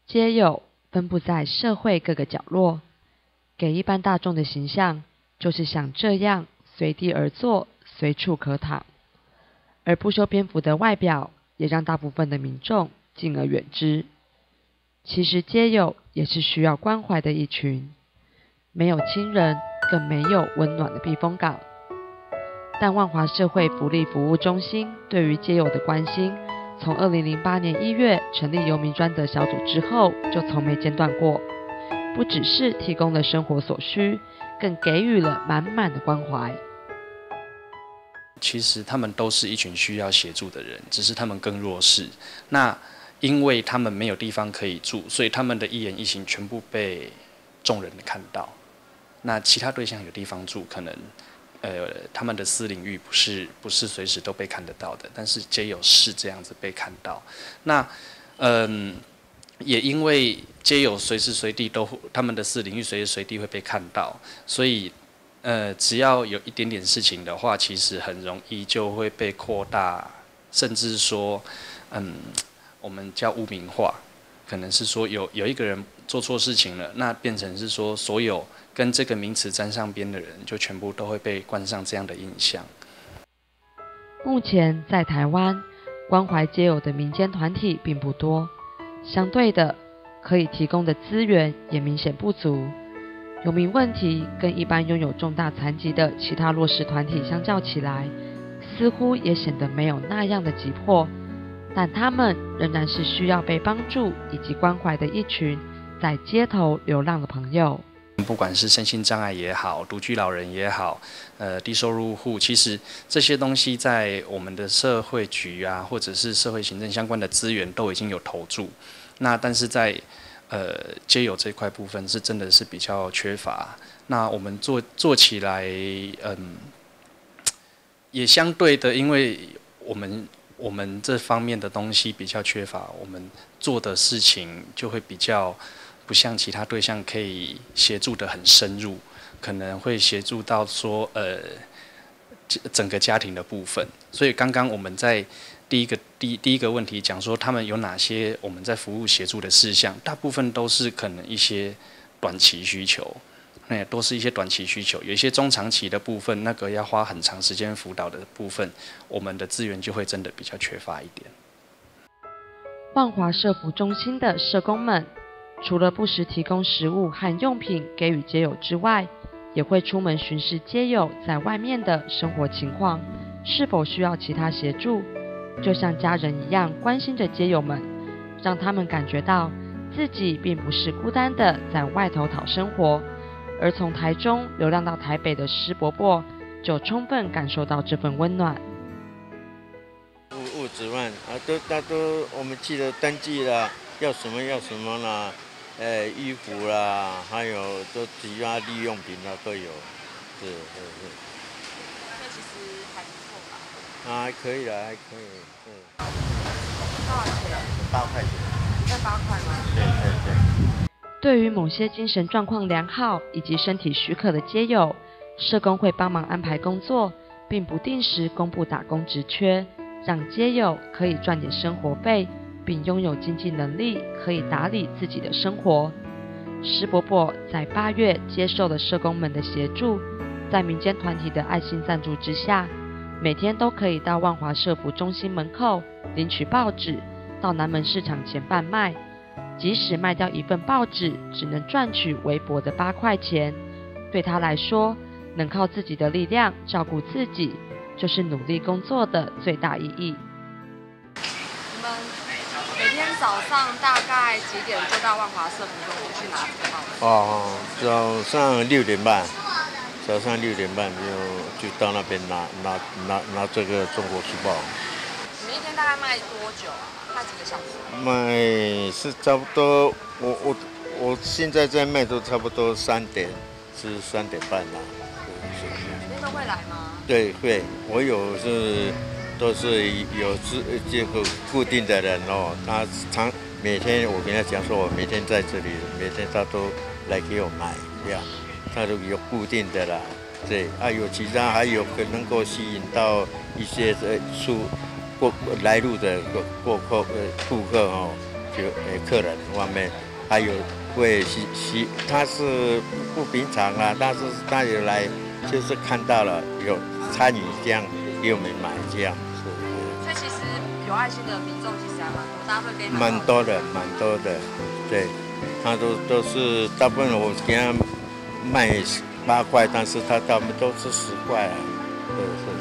街友分布在社会各个角落，给一般大众的形象就是像这样随地而坐，随处可躺，而不修边幅的外表也让大部分的民众敬而远之。其实街友也是需要关怀的一群，没有亲人，更没有温暖的避风港。但万华社会福利服务中心对于街友的关心，从2008年1月成立游民专责小组之后，就从没间断过。不只是提供了生活所需，更给予了满满的关怀。其实他们都是一群需要协助的人，只是他们更弱势。那因为他们没有地方可以住，所以他们的一言一行全部被众人看到。那其他对象有地方住，可能他们的私领域不是随时都被看得到的，但是街友是这样子被看到。那也因为街友随时随地他们的私领域随时随地会被看到，所以只要有一点点事情的话，其实很容易就会被扩大，甚至说我们叫污名化，可能是说有一个人做错事情了，那变成是说所有跟这个名词沾上边的人，就全部都会被冠上这样的印象。目前在台湾，关怀街友的民间团体并不多，相对的，可以提供的资源也明显不足。游民问题跟一般拥有重大残疾的其他弱势团体相较起来，似乎也显得没有那样的急迫，但他们仍然是需要被帮助以及关怀的一群在街头流浪的朋友。不管是身心障碍也好，独居老人也好，低收入户，其实这些东西在我们的社会局啊，或者是社会行政相关的资源都已经有投注。那但是在街友这块部分是真的是比较缺乏。那我们做起来，也相对的，因为我们这方面的东西比较缺乏，我们做的事情就会比较不像其他对象可以协助的很深入，可能会协助到说整个家庭的部分。所以刚刚我们在第一个问题讲说他们有哪些我们在服务协助的事项，大部分都是可能一些短期需求，都是一些短期需求，有一些中长期的部分，那个要花很长时间辅导的部分，我们的资源就会真的比较缺乏一点。万华社福中心的社工们，除了不时提供食物和用品给予街友之外，也会出门巡视街友在外面的生活情况，是否需要其他协助，就像家人一样关心着街友们，让他们感觉到自己并不是孤单的在外头讨生活。而从台中流浪到台北的施伯伯，就充分感受到这份温暖。物质嘛，都我们记得登记啦，要什么啦，衣服啦，还有都其他日用品啦都有，是。这其实还不错吧？还可以啦，还可以，多少钱8块钱。要8块吗？对。对于某些精神状况良好以及身体许可的街友，社工会帮忙安排工作，并不定时公布打工职缺，让街友可以赚点生活费，并拥有经济能力，可以打理自己的生活。施伯伯在8月接受了社工们的协助，在民间团体的爱心赞助之下，每天都可以到万华社福中心门口领取报纸，到南门市场前贩卖。即使卖掉一份报纸，只能赚取微薄的8块钱，对他来说，能靠自己的力量照顾自己，就是努力工作的最大意义。你们每天早上大概几点就到万华社福中心去拿这个报纸？早上6点半，就到那边拿这个《中国时报》。你们一天大概卖多久啊？卖几个小时？卖是差不多，我现在在卖都差不多3点至3点半啦。每天都会来吗？对，会，我都是有这个固定的人哦，他每天我跟他讲说，我每天在这里，每天他都来给我买，这样，他都有固定的啦。对，有其他还有可能够吸引到一些来路的顾客哦，客人方面，还有会他是不平常啊，但是他有来就是看到了有参与这样，又没买这样是。所以其实有爱心的民众其实还蛮多，大家会给蛮多的，对，他都是大部分我给他卖8块，但是他们都是10块啊，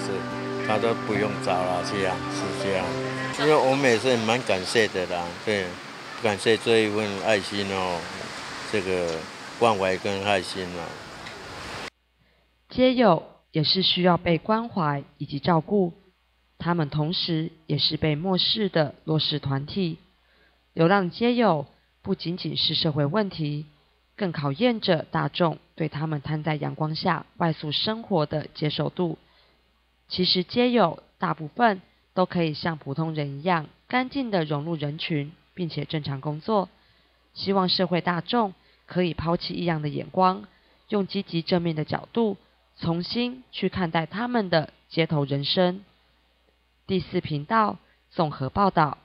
是，他都不用找了，这样是这样。其实我们也是蛮感谢的啦，对，感谢这一份爱心哦，这个关怀跟爱心哦。街友也是需要被关怀以及照顾，他们同时也是被漠视的弱势团体。流浪街友不仅仅是社会问题，更考验着大众对他们摊在阳光下外宿生活的接受度。其实街友大部分都可以像普通人一样干净地融入人群，并且正常工作。希望社会大众可以抛弃异样的眼光，用积极正面的角度重新去看待他们的街头人生。第4频道综合报道。